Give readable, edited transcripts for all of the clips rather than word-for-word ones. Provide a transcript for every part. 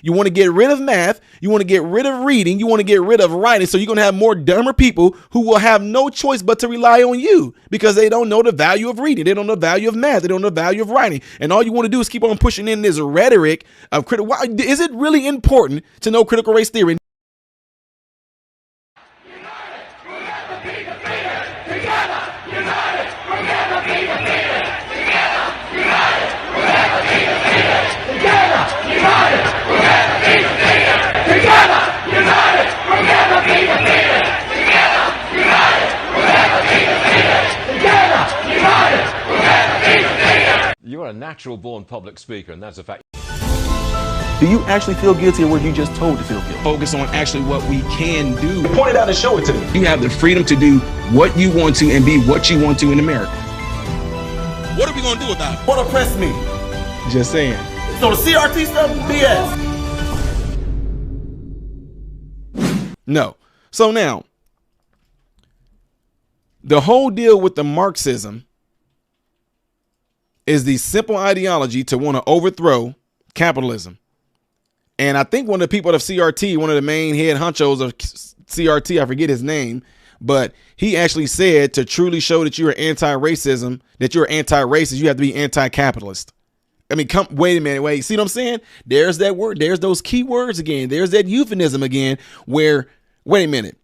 You want to get rid of math. You want to get rid of reading. You want to get rid of writing. So you're going to have more dumber people who will have no choice but to rely on you because they don't know the value of reading. They don't know the value of math. They don't know the value of writing. And all you want to do is keep on pushing in this rhetoric of critical. Is it really important to know critical race theory? You are a natural born public speaker, and that's a fact. Do you actually feel guilty or were you just told to feel guilty? Focus on actually what we can do. Point it out and show it to me. You have the freedom to do what you want to and be what you want to in America. What are we going to do about it? What oppressed me? Just saying. So the CRT stuff, BS. No. So now, the whole deal with the Marxism is the simple ideology to want to overthrow capitalism. And I think one of the people of CRT, one of the main head honchos of CRT, I forget his name, but he actually said to truly show that you're anti-racism, that you're anti-racist, you have to be anti-capitalist. I mean, wait a minute, wait. See what I'm saying? There's that word. There's those key words again. There's that euphemism again where, wait a minute.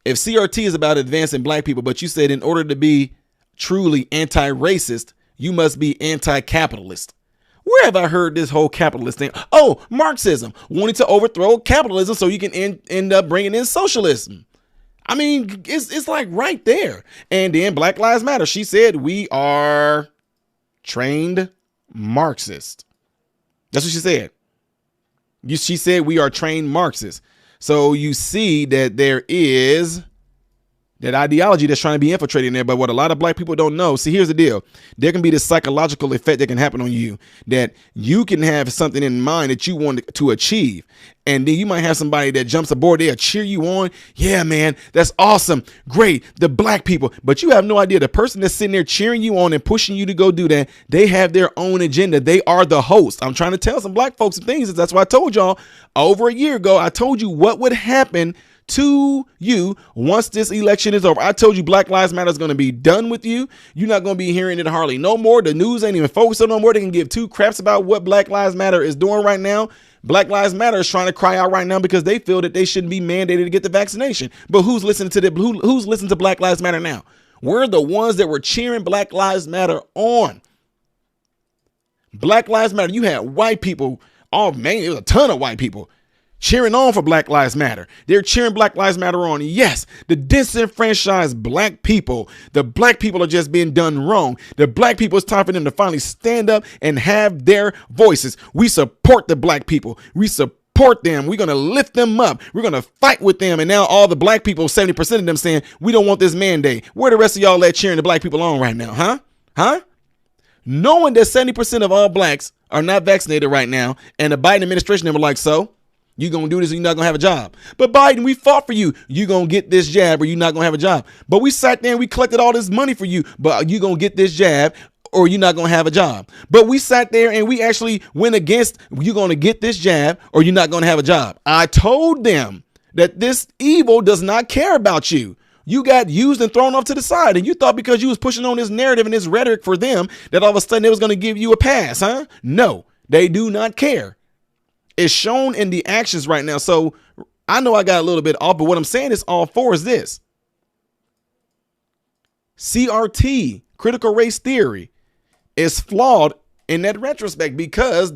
If CRT is about advancing black people, but you said in order to be truly anti-racist, you must be anti-capitalist. Where have I heard this whole capitalist thing? Oh, Marxism, wanting to overthrow capitalism so you can end up bringing in socialism. I mean, it's like right there. And then Black Lives Matter. She said we are trained Marxist. That's what she said. She said we are trained Marxists. So you see that there is that ideology that's trying to be infiltrated in there. But what a lot of black people don't know, see, here's the deal. There can be this psychological effect that can happen on you, that you can have something in mind that you want to achieve. And then you might have somebody that jumps aboard, they'll cheer you on. Yeah, man, that's awesome. Great. The black people. But you have no idea. The person that's sitting there cheering you on and pushing you to go do that, they have their own agenda. They are the host. I'm trying to tell some black folks some things. That's why I told y'all over a year ago, I told you what would happen to you once this election is over. I told you Black Lives Matter is going to be done with you. You're not going to be hearing it hardly no more. The news ain't even focused on no more. They can give two craps about what Black Lives Matter is doing right now. Black Lives Matter is trying to cry out right now because they feel that they shouldn't be mandated to get the vaccination. But who's listening to who's listening to Black Lives Matter now? We're the ones that were cheering Black Lives Matter on. Black Lives Matter. You had white people. Oh man, it was a ton of white people cheering on for Black Lives Matter. They're cheering Black Lives Matter on. Yes, the disenfranchised black people, the black people are just being done wrong. The black people, it's time for them to finally stand up and have their voices. We support the black people. We support them. We're going to lift them up. We're going to fight with them. And now all the black people, 70% of them saying, we don't want this mandate. Where the rest of y'all at cheering the black people on right now? Huh? Knowing that 70% of all blacks are not vaccinated right now. And the Biden administration, they were like, so you going to do this or you're not going to have a job. But Biden, we fought for you. You going to get this jab or you're not going to have a job. But we sat there and we collected all this money for you. But you going to get this jab or you're not going to have a job. But we sat there and we actually went against, you're going to get this jab or you're not going to have a job. I told them that this evil does not care about you. You got used and thrown off to the side. And you thought because you was pushing on this narrative and this rhetoric for them that all of a sudden it was going to give you a pass, huh? No, they do not care. It's shown in the actions right now. So I know I got a little bit off, but what I'm saying is all four is this. CRT, critical race theory, is flawed in that retrospect because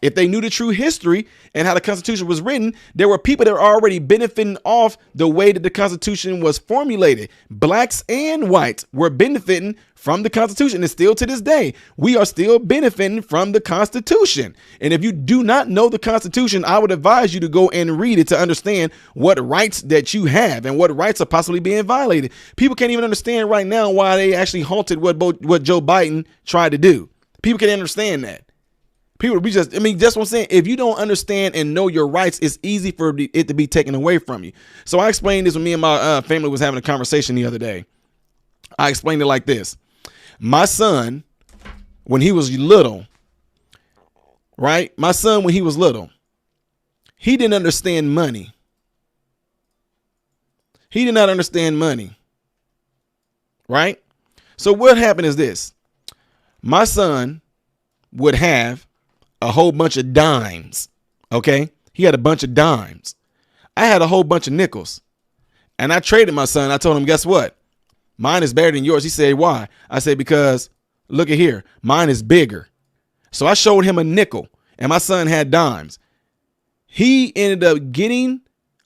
if they knew the true history and how the Constitution was written, there were people that were already benefiting off the way that the Constitution was formulated. Blacks and whites were benefiting from the Constitution. And still to this day, we are still benefiting from the Constitution. And if you do not know the Constitution, I would advise you to go and read it to understand what rights that you have and what rights are possibly being violated. People can't even understand right now why they actually halted what Joe Biden tried to do. People can't understand that. People be that's what I'm saying. If you don't understand and know your rights, it's easy for it to be taken away from you. So I explained this when me and my family was having a conversation the other day. I explained it like this. My son, when he was little, right? My son, when he was little, he didn't understand money. He did not understand money. Right? So what happened is this. My son would have a whole bunch of dimes. Okay? He had a bunch of dimes. I had a whole bunch of nickels. And I traded my son. I told him, guess what? Mine is better than yours. He said, why? I said, because look at here. Mine is bigger. So I showed him a nickel and my son had dimes. He ended up getting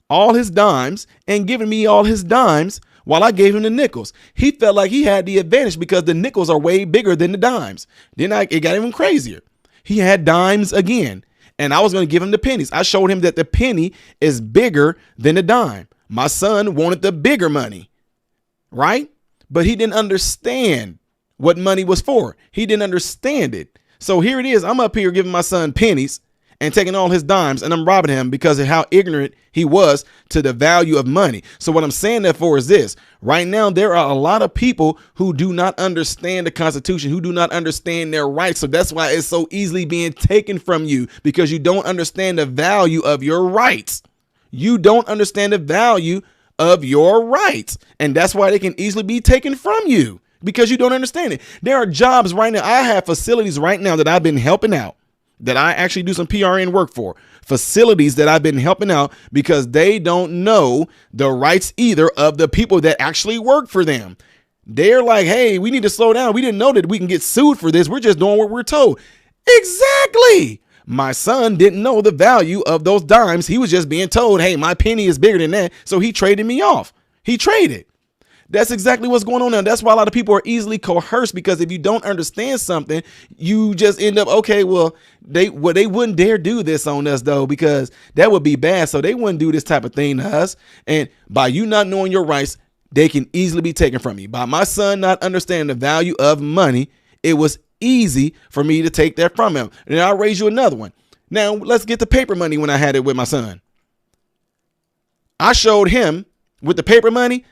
all his dimes and giving me all his dimes while I gave him the nickels. He felt like he had the advantage because the nickels are way bigger than the dimes. Then it got even crazier. He had dimes again, and I was going to give him the pennies. I showed him that the penny is bigger than the dime. My son wanted the bigger money, right? But he didn't understand what money was for. He didn't understand it. So here it is. I'm up here giving my son pennies and taking all his dimes, and I'm robbing him because of how ignorant he was to the value of money. So what I'm saying that for is this. Right now, there are a lot of people who do not understand the Constitution, who do not understand their rights. So that's why it's so easily being taken from you, because you don't understand the value of your rights. You don't understand the value of your rights. And that's why they can easily be taken from you, because you don't understand it. There are jobs right now. I have facilities right now that I've been helping out, that I actually do some PRN work for, facilities that I've been helping out because they don't know the rights either of the people that actually work for them. They're like, hey, we need to slow down. We didn't know that we can get sued for this. We're just doing what we're told. Exactly. My son didn't know the value of those dimes. He was just being told, hey, my penny is bigger than that. So he traded me off. He traded. That's exactly what's going on now. That's why a lot of people are easily coerced, because if you don't understand something, you just end up, okay, well, they wouldn't dare do this on us, though, because that would be bad. So they wouldn't do this type of thing to us. And by you not knowing your rights, they can easily be taken from you. By my son not understanding the value of money, it was easy for me to take that from him. And I'll raise you another one. Now, let's get the paper money when I had it with my son. I showed him with the paper money.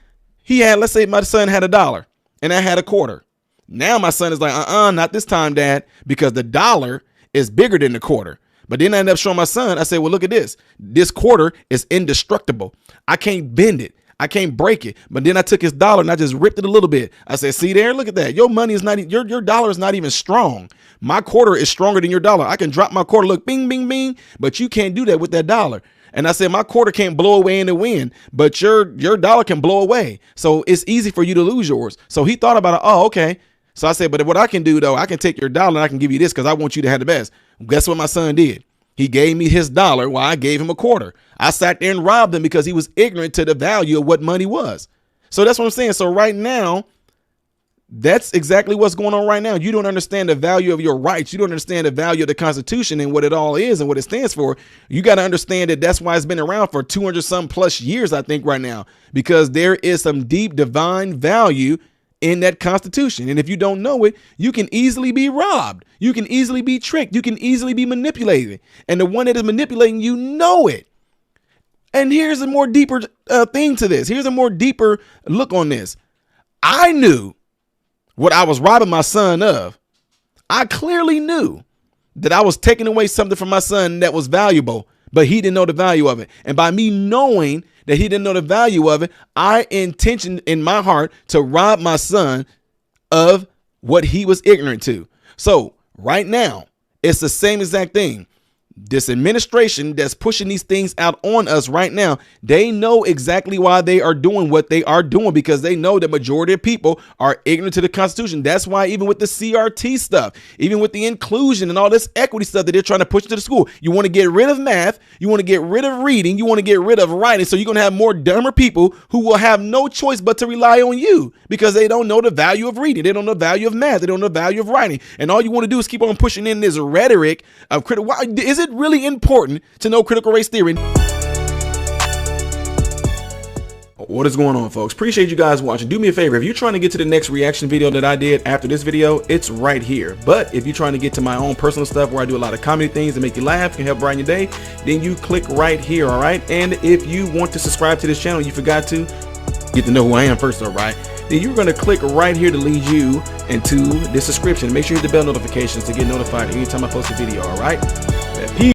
He had, let's say my son had $1 and I had a quarter. Now my son is like, not this time, Dad, because the dollar is bigger than the quarter. But then I ended up showing my son, I said, well, look at this. This quarter is indestructible. I can't bend it. I can't break it. But then I took his dollar and I just ripped it a little bit. I said, see there, look at that. Your money is not, your dollar is not even strong. My quarter is stronger than your dollar. I can drop my quarter, look, bing, bing, bing, but you can't do that with that dollar. And I said, my quarter can't blow away in the wind, but your dollar can blow away. So it's easy for you to lose yours. So he thought about it. Oh, okay. So I said, but what I can do, though, I can take your dollar and I can give you this because I want you to have the best. Guess what my son did? He gave me his dollar while I gave him a quarter. I sat there and robbed him because he was ignorant to the value of what money was. So that's what I'm saying. So right now, that's exactly what's going on right now. You don't understand the value of your rights. You don't understand the value of the Constitution and what it all is and what it stands for. You got to understand that that's why it's been around for 200 some plus years, I think, right now, because there is some deep divine value in that Constitution. And if you don't know it, you can easily be robbed. You can easily be tricked. You can easily be manipulated. And the one that is manipulating, you know it. And here's a more deeper thing to this. Here's a more deeper look on this. I knew what I was robbing my son of. I clearly knew that I was taking away something from my son that was valuable, but he didn't know the value of it. And by me knowing that he didn't know the value of it, I intentioned in my heart to rob my son of what he was ignorant to. So right now, it's the same exact thing. This administration that's pushing these things out on us right now, they know exactly why they are doing what they are doing, because they know the majority of people are ignorant to the Constitution. That's why even with the CRT stuff, even with the inclusion and all this equity stuff that they're trying to push to the school, you want to get rid of math, you want to get rid of reading, you want to get rid of writing. So you're going to have more dumber people who will have no choice but to rely on you because they don't know the value of reading. They don't know the value of math. They don't know the value of writing. And all you want to do is keep on pushing in this rhetoric of critical. Is it really important to know critical race theory? What is going on, folks? Appreciate you guys watching. Do me a favor, if you're trying to get to the next reaction video that I did after this video, it's right here. But if you're trying to get to my own personal stuff where I do a lot of comedy things that make you laugh and help brighten your day, then you click right here. All right. And if you want to subscribe to this channel, you forgot to get to know who I am first, all right, then you're going to click right here to lead you into this subscription. Make sure you hit the bell notifications to get notified anytime I post a video. All right.